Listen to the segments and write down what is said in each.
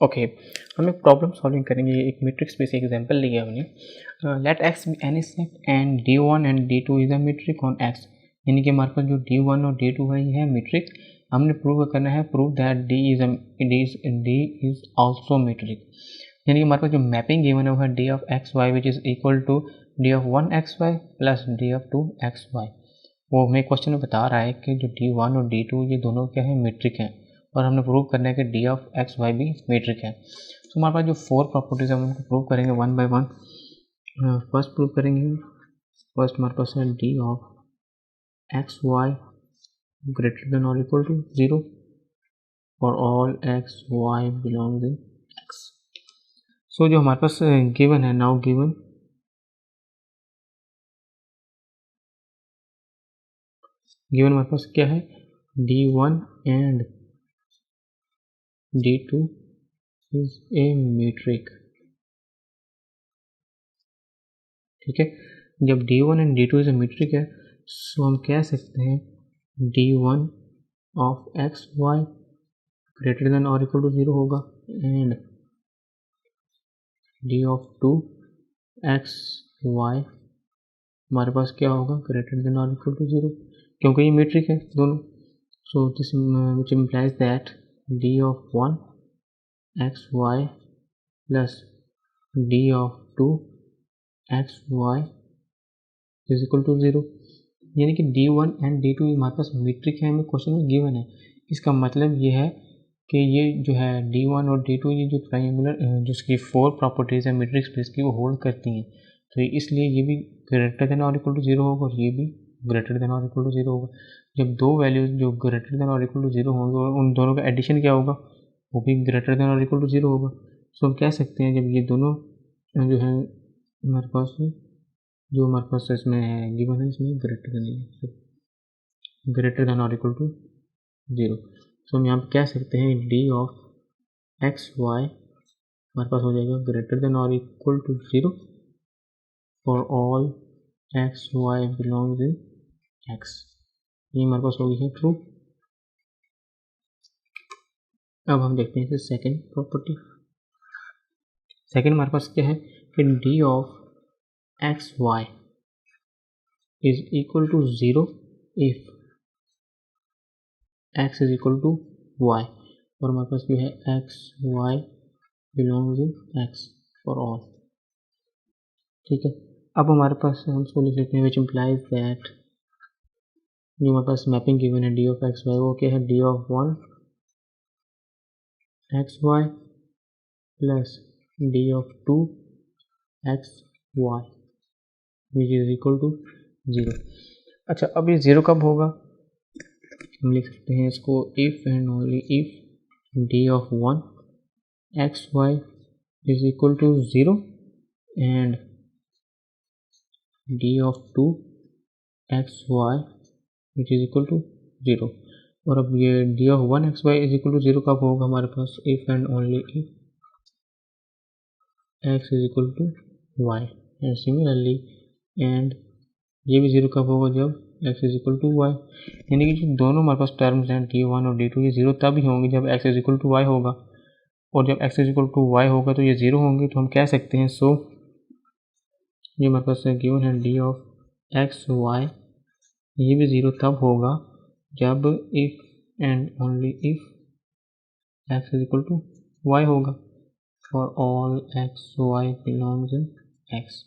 Okay, हम एक problem solving करेंगे। एक मैट्रिक्स पे से एग्जांपल लिया हमने। Let X be any set and D1 and D2 is a metric on X, यानी कि हमारे पास जो D1 और D2 है ये है मैट्रिक। हमने प्रूव करना है, prove that D is also metric, यानी कि हमारे पास जो मैपिंग गिवन है वो है D of x Y which is equal to D of 1 x Y plus D of 2 x Y. वो हमें क्वेश्चन में बता रहा है कि जो D1 और D2 ये दोनों क्या है, मैट्रिक हैं, और हमने प्रूव करना है कि D ऑफ एक्स वाई भी मैट्रिक है। तो हमारे पास जो 4 प्रॉपर्टीज है हम उनको प्रूव करेंगे one by one. First prove करेंगे, फर्स्ट हमारे पास है D of x Y greater than और equal to 0 for all x Y belongs in x. So जो हमारे पास गिवन है, नाउ गिवन हमारे पास क्या है, D1 and D2 is a matric. ठीक है, जब D1 and D2 is a matric है, सो हम कह सकते हैं D1 of x Y greater than और इक्वल टू 0 होगा and D of 2 x Y हमारे पास क्या होगा, ग्रेटर देन और इक्वल टू 0, क्योंकि ये मैट्रिक है दोनों। So this which implies that D of 1 x Y plus D of 2 x Y is equal to 0, यानी कि D1 एंड D2 हमारे पास मैट्रिक है, हमें क्वेश्चन में गिवन है। इसका मतलब ये है कि ये जो है D1 और D2 ये जो ट्रायंगुलर जो इसकी 4 प्रॉपर्टीज़ है मैट्रिक स्पेस की वो होल्ड करती हैं, तो इसलिए ये भी ग्रेटर देन और इक्वल टू 0 होगा और ये भी ग्रेटर देन और इक्वल टू 0 होगा। जब दो वैल्यूज जो ग्रेटर देन और इक्वल टू 0 होंगे और उन दोनों का एडिशन क्या होगा, वो भी ग्रेटर देन और इक्वल टू 0 होगा। सो हम कह सकते हैं जब ये दोनों जो है हमारे पास जो हमारे पास इसमें गिवन है, इसमें ग्रेटर देन और इक्वल टू 0। सो हम यहाँ पे कह सकते हैं D ऑफ एक्स वाई हमारे पास हो जाएगा ग्रेटर देन और equal to 0 for all x Y belongs in X. ये हमारे पास हो गई है ट्रू। अब हम देखते हैं सेकेंड प्रॉपर्टी। सेकेंड हमारे पास क्या है कि D of x Y is equal to 0 if x is equal to y, और हमारे पास जो है X Y belongs in x for all. ठीक है, अब हमारे पास हम इसको लिख लेते हैं विच इम्प्लाइज दैट जो हमारे पास मैपिंग गिवन है D ऑफ एक्स वाई वो क्या है, D of 1 x Y plus D of 2 x Y which is equal to 0। अच्छा, अब ये 0 कब होगा, हम लिख सकते हैं इसको if and only if D of 1 x Y is equal to 0 and D of 2 x Y which is equal to 0। और अब ये D of 1 x Y is equal to 0 कब होगा हमारे पास, if and only if x is equal to y and similarly and ये भी 0 कब होगा, जब x is equal to y. यानी कि जो दोनों हमारे पास टर्म्स हैं D1 और D2 ये 0 तब ही होंगे जब x is equal to Y होगा, और जब x is equal to Y होगा तो ये 0 होंगे। तो हम कह सकते हैं सो ये हमारे पास गिवन है D ऑफ एक्स वाई ये भी 0 तब होगा जब if and only if x is equal to Y होगा for all x Y belongs in x।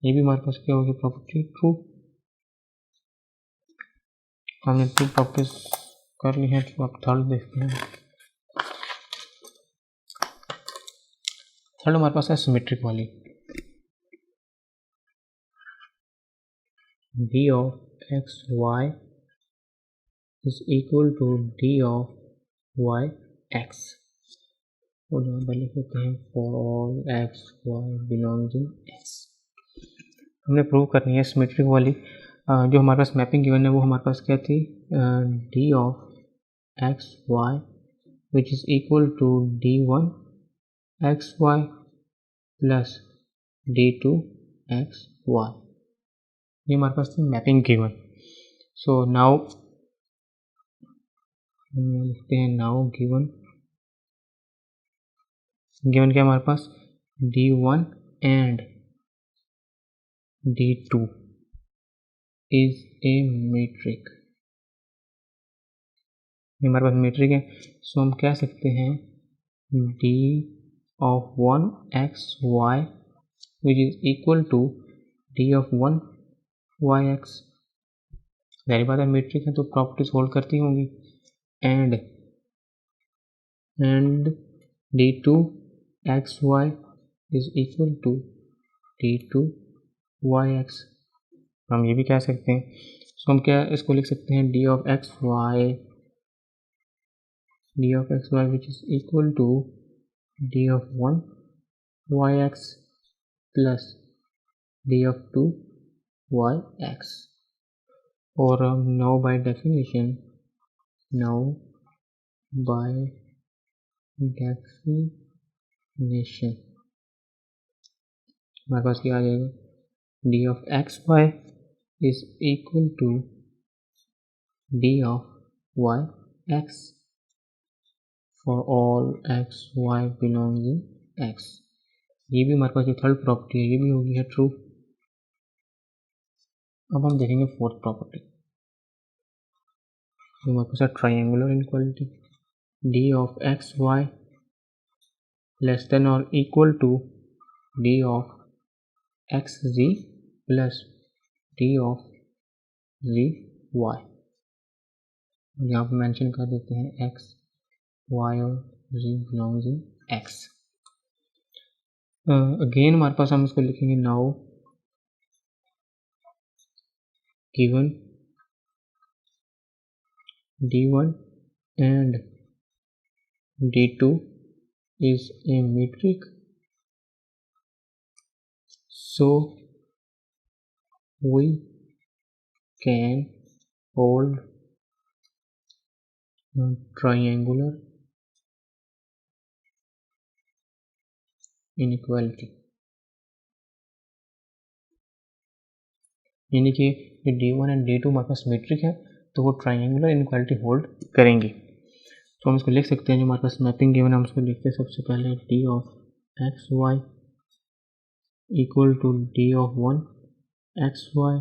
ये भी हमारे पास क्या होगी, प्रॉपर्टी ट्रू। हमने टू प्रॉपर्टीज कर ली है, तो आप थर्ड देखते हैं। थर्ड हमारे पास है सिमेट्रिक वाली, D of x Y is equal to D of Y X, और यहाँ पर लिख देते हैं for all x Y belongs in X. हमने प्रूव करनी है सिमेट्रिक वाली। जो हमारे पास मैपिंग गिवन है वो हमारे पास क्या थी, D of x Y which is equal to D1 X Y plus D2 X Y, ये हमारे पास थी मैपिंग गिवन। सो नाउ लिखते हैं नाउ गिवन गिवन क्या हमारे पास D1 and D2 is a metric, हमारे पास मीट्रिक है। सो हम कह सकते हैं D of 1 x y which is equal to D of 1 y x, जाहिर बात है मीट्रिक है तो प्रॉपर्टीज होल्ड करती होंगी। And D2 X Y is equal to D2 Y X, हम ये भी कह सकते हैं। सो हम क्या इसको लिख सकते हैं D of x y which is equal to D of 1 y x plus D of 2 y x, और now by definition हमारे पास क्या आ जाएगा D of x y is equal to D of y x for all x y belongs in x। ये भी हमारे पास जो थर्ड प्रॉपर्टी है ये भी होगी है ट्रू। अब हम देखेंगे फोर्थ प्रॉपर्टी, हमारे पास है triangular inequality D of x y less than or equal to D of x z plus D of z y, यहाँ पर मेंशन कर देते हैं x y और z belongs in x। Again हमारे पास हम इसको लिखेंगे now given D1 and D2 is a metric, so we can hold triangular inequality, यानी कि D1 एंड D2 हमारे पास मीट्रिक है तो वो ट्राइंगुलर इनइक्वालिटी होल्ड करेंगे। तो हम इसको लिख सकते हैं, जो हमारे पास मैपिंग गिवन है हम इसको लिखते हैं सबसे पहले D of x y equal to D of 1 x y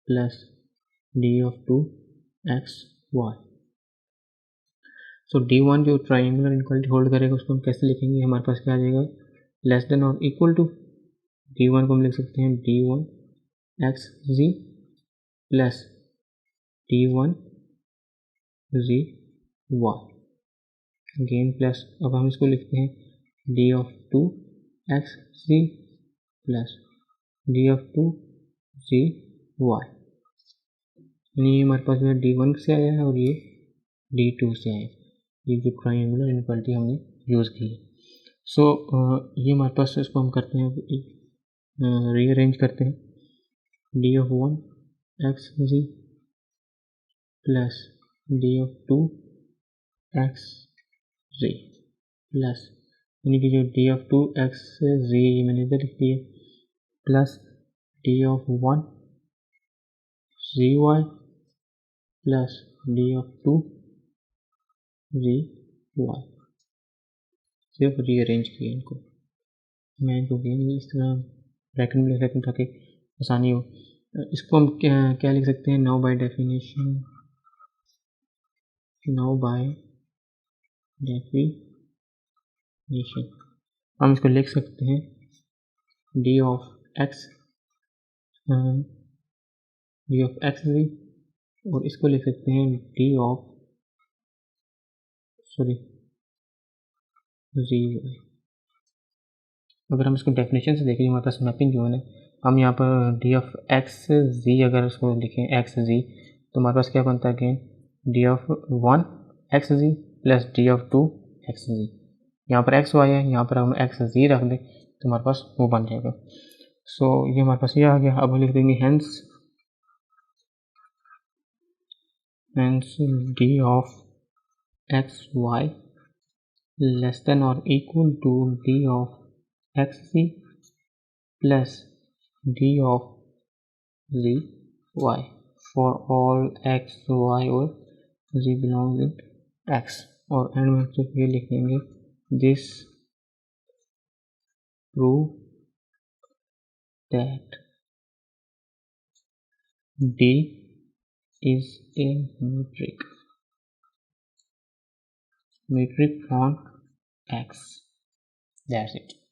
plus D of 2 x y। So D1 जो ट्राइंगुलर इनइक्वालिटी होल्ड करेगा उसको हम कैसे लिखेंगे, हमारे पास क्या आ जाएगा लेस देन और इक्वल टू D1 को हम लिख सकते हैं D1 एक्स जी plus D1 Z Y, again plus, अब हम इसको लिखते हैं D of 2 x ji plus D of 2 Z Y, यानी हमारे पास जो है D1 से आया है और ये D2 से आया है, ये जो ट्राइंगुलर इनइक्वालिटी हमने यूज़ की है। सो ये हमारे पास, इसको हम करते हैं रीअरेंज करते हैं D of 1 x ji plus D of 2 x ji plus, यानी कि जो D of 2 एक्स जी ये मैंने इधर लिख दिया, plus D of 1 Z Y plus D of 2 Z Y, सिर्फ रीअरेंज किया इनको, मैं इनको इस तरह ब्रैकेट में लिख सकता हूँ ताकि आसानी हो। इसको हम क्या लिख सकते हैं, नाउ बाय डेफिनेशन हम इसको लिख सकते हैं D of x जी, और इसको लिख सकते हैं D of जी वाई। अगर हम इसको डेफिनेशन से देखें हमारे पास मैपिंग जो है, हम यहाँ पर D of x जी अगर इसको लिखें x जी तो हमारे पास क्या बनता है again D of 1 x ji plus D of 2 x G, यहाँ पर एक्स वाई है, यहाँ पर हम एक्स जी रख दें तो हमारे पास वो बन जाएगा। सो ये हमारे पास ये आ गया। अब हम लिख देंगे hence D of x y less than और equal to D of x ji plus D of G y for all x y और जी बिलोंग्स इन एक्स, और एंड में सिर्फ ये लिखेंगे this prove that D is a metric on X. That's it.